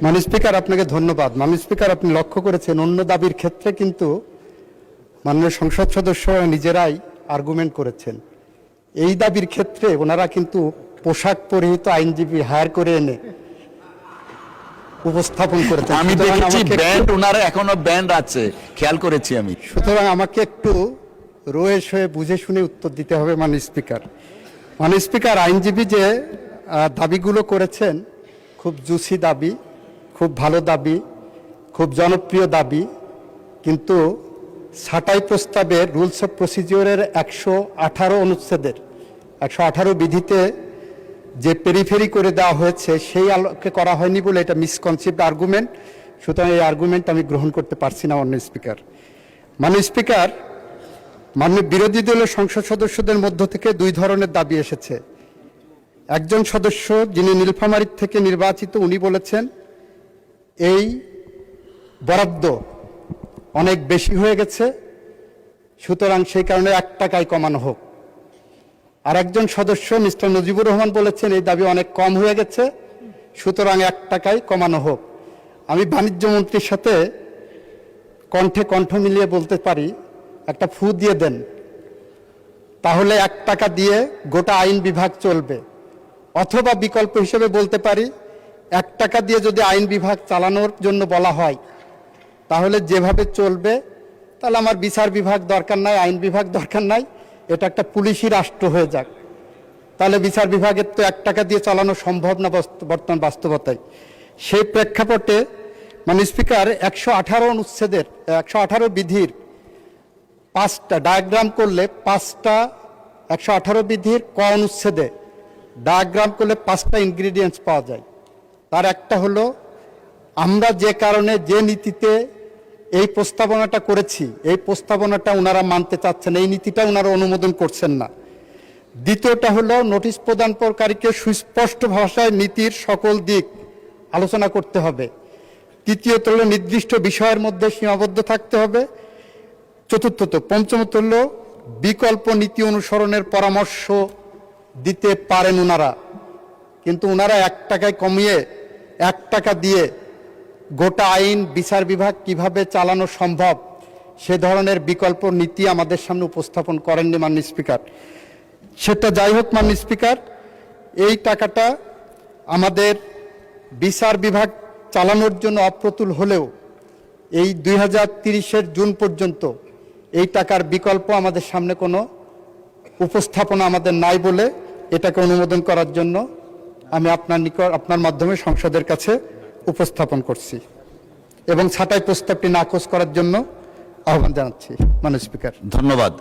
মাননীয় স্পিকার, আপনাকে ধন্যবাদ। মাননীয় স্পিকার, আপনি লক্ষ্য করেছেন অন্য দাবির ক্ষেত্রে কিন্তু মাননীয় সংসদ সদস্য নিজেরাই আর্গুমেন্ট করেছেন। এই দাবির ক্ষেত্রে ওনারা কিন্তু পোশাক পরিহিত আইনজীবী হায়ার করে এনে উপস্থাপন করেছেন। আমি দেখেছি ব্যান্ড, ওনার এখনো ব্যান্ড আছে, খেয়াল করেছি আমি। সুতরাং আমাকে একটু রোয়েশ হয়ে বুঝে শুনে উত্তর দিতে হবে মাননীয় স্পিকার। মাননীয় স্পিকার, আইনজীবী যে দাবিগুলো করেছেন খুব জুসি দাবি, খুব ভালো দাবি, খুব জনপ্রিয় দাবি, কিন্তু ছাঁটাই প্রস্তাবের রুলস অফ প্রসিজিওরের 118 অনুচ্ছেদের 118 বিধিতে যে পেরিফেরি করে দেওয়া হয়েছে সেই আলোকে করা হয়নি বলে এটা মিসকনসেপ্ট আর্গুমেন্ট। সুতরাং এই আর্গুমেন্ট আমি গ্রহণ করতে পারছি না মাননীয় স্পিকার। মাননীয় স্পিকার, মাননীয় বিরোধী দলের সংসদ সদস্যদের মধ্য থেকে দুই ধরনের দাবি এসেছে। একজন সদস্য যিনি নীলফামারী থেকে নির্বাচিত, উনি বলেছেন এই বরাদ্দ অনেক বেশি হয়ে গেছে, সুতরাং সেই কারণে 1 টাকায় কমানো হোক। আর একজন সদস্য মিস্টার নজিবুর রহমান বলেছেন এই দাবি অনেক কম হয়ে গেছে, সুতরাং 1 টাকায় কমানো হোক। আমি বাণিজ্য মন্ত্রীর সাথে কণ্ঠে কণ্ঠ মিলিয়ে বলতে পারি, একটা ফু দিয়ে দেন, তাহলে 1 টাকা দিয়ে গোটা আইন বিভাগ চলবে। অথবা বিকল্প হিসেবে বলতে পারি, 1 টাকা দিয়ে যদি আইন বিভাগ চালানোর জন্য বলা হয় তাহলে যেভাবে চলবে, তাহলে আমার বিচার বিভাগ দরকার নাই, আইন বিভাগ দরকার নাই, এটা একটা পুলিশি রাষ্ট্র হয়ে যাক। তাহলে বিচার বিভাগের তো 1 টাকা দিয়ে চালানো সম্ভব না বর্তমান বাস্তবতায়। সেই প্রেক্ষাপটে মাননীয় স্পিকার, 118 অনুচ্ছেদের 118 বিধির 5টা ডায়াগ্রাম করলে 5টা 118 বিধির ক অনুচ্ছেদে ডায়াগ্রাম করলে 5টা ইনগ্রিডিয়েন্টস পাওয়া যায়। তার একটা হলো আমরা যে কারণে যে নীতিতে এই প্রস্তাবনাটা করেছি, এই প্রস্তাবনাটা ওনারা মানতে চাচ্ছেন, এই নীতিটা ওনারা অনুমোদন করছেন না। দ্বিতীয়টা হলো নোটিশ প্রদানকারীকে সুস্পষ্ট ভাষায় নীতির সকল দিক আলোচনা করতে হবে। তৃতীয়ত হলো নির্দিষ্ট বিষয়ের মধ্যে সীমাবদ্ধ থাকতে হবে। চতুর্থত, পঞ্চমত হলো বিকল্প নীতি অনুসরণের পরামর্শ দিতে পারেন ওনারা, কিন্তু ওনারা 1 টাকায় কমিয়ে 1 টাকা দিয়ে গোটা আইন বিচার বিভাগ কিভাবে চালানো সম্ভব সে ধরনের বিকল্প নীতি আমাদের সামনে উপস্থাপন করেননি মাননীয় স্পিকার। সেটা যাই হোক মাননীয় স্পিকার, এই টাকাটা আমাদের বিচার বিভাগ চালানোর জন্য অপ্রতুল হলেও এই 2030-এর জুন পর্যন্ত এই টাকার বিকল্প আমাদের সামনে কোনো উপস্থাপনা আমাদের নাই বলে এটাকে অনুমোদন করার জন্য আমি আপনার মাধ্যমে সংসদের কাছে উপস্থাপন করছি এবং ছাঁটাই প্রস্তাবটি নাকচ করার জন্য আহ্বান জানাচ্ছি মাননীয় স্পিকার। ধন্যবাদ।